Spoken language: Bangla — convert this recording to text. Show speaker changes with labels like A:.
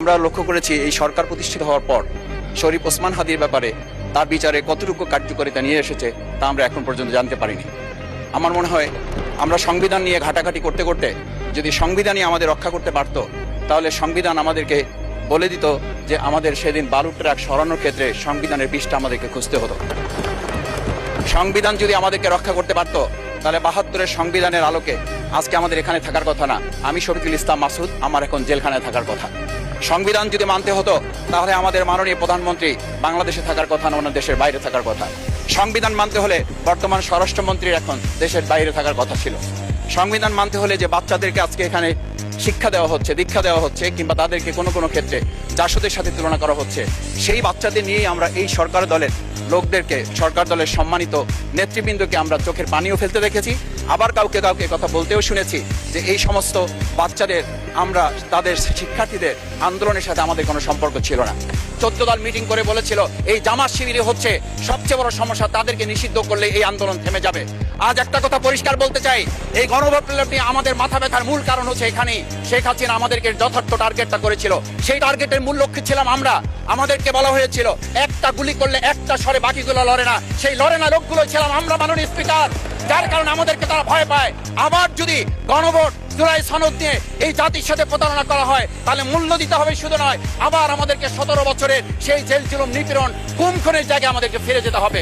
A: আমরা লক্ষ্য করেছি এই সরকার প্রতিষ্ঠিত হওয়ার পর শরীফ ওসমান হাদির ব্যাপারে তার বিচারে কতটুকু কার্যকারিতা নিয়ে এসেছে তা আমরা এখন পর্যন্ত জানতে পারিনি। আমার মনে হয় আমরা সংবিধান নিয়ে ঘাটাঘাটি করতে করতে যদি সংবিধানই আমাদের রক্ষা করতে পারত, তাহলে সংবিধান আমাদেরকে বলে দিত যে আমাদের সেদিন বালুর ট্রাক সরানোর ক্ষেত্রে সংবিধানের পৃষ্ঠা আমাদেরকে খুঁজতে হতো। সংবিধান যদি আমাদেরকে রক্ষা করতে পারত, তাহলে ৭২-এর সংবিধানের আলোকে আজকে আমাদের এখানে থাকার কথা না। আমি শফিকুল ইসলাম মাসুদ, আমার এখন জেলখানায় থাকার কথা। সংবিধান যদি মানতে হতো, তাহলে আমাদের মাননীয় প্রধানমন্ত্রী বাংলাদেশে থাকার কথা না, অন্য দেশের বাইরে থাকার কথা। সংবিধান মানতে হলে বর্তমান স্বরাষ্ট্রমন্ত্রীর এখন দেশের বাইরে থাকার কথা ছিল। সংবিধান মানতে হলে যে বাচ্চাদেরকে আজকে এখানে শিক্ষা দেওয়া হচ্ছে, দীক্ষা দেওয়া হচ্ছে, কিংবা তাদেরকে কোনো কোনো ক্ষেত্রে জাসদের সাথে তুলনা করা হচ্ছে, সেই বাচ্চাদের নিয়েই আমরা এই সরকার দলের লোকদেরকে, সরকার দলের সম্মানিত নেতৃবৃন্দকে আমরা চোখের পানিও ফেলতে দেখেছি। আবার কাউকে কাউকে কথা বলতেও শুনেছি যে এই সমস্ত বাচ্চাদের, আমরা তাদের শিক্ষার্থীদের আন্দোলনের সাথে আমাদের কোনো সম্পর্ক ছিল না। 14 দল মিটিং করে বলেছিল এই জামাত শিবিরে হচ্ছে সবচেয়ে বড় সমস্যা, তাদেরকে নিষিদ্ধ করলে এই আন্দোলন থেমে যাবে। আজ একটা কথা পরিষ্কার বলতে চাই, এই গণবিপ্লব নিয়ে আমাদের মাথা ব্যথার মূল কারণ হচ্ছে এখানেই শেখ হাসিনা আমাদেরকে যথার্থ টার্গেটটা করেছিল। সেই টার্গেটের মূল লক্ষ্য ছিলাম আমরা। আমাদেরকে বলা হয়েছিল একটা গুলি করলে একটা সরে বাকিগুলো লড়ে না, সেই লড়ে না লোকগুলো ছিলাম আমরা, মাননীয় স্পিকার। যার কারণে আমাদেরকে তারা ভয় পায়। আবার যদি গণভোট, জুলাই সনদ নিয়ে এই জাতির সাথে প্রতারণা করা হয়, তাহলে মূল্য দিতে হবে শুধু নয়, আবার আমাদেরকে 17 বছরের সেই জেল জুলুম, নিপীড়ন, গুম খুনের জায়গায় আমাদেরকে ফিরে যেতে হবে।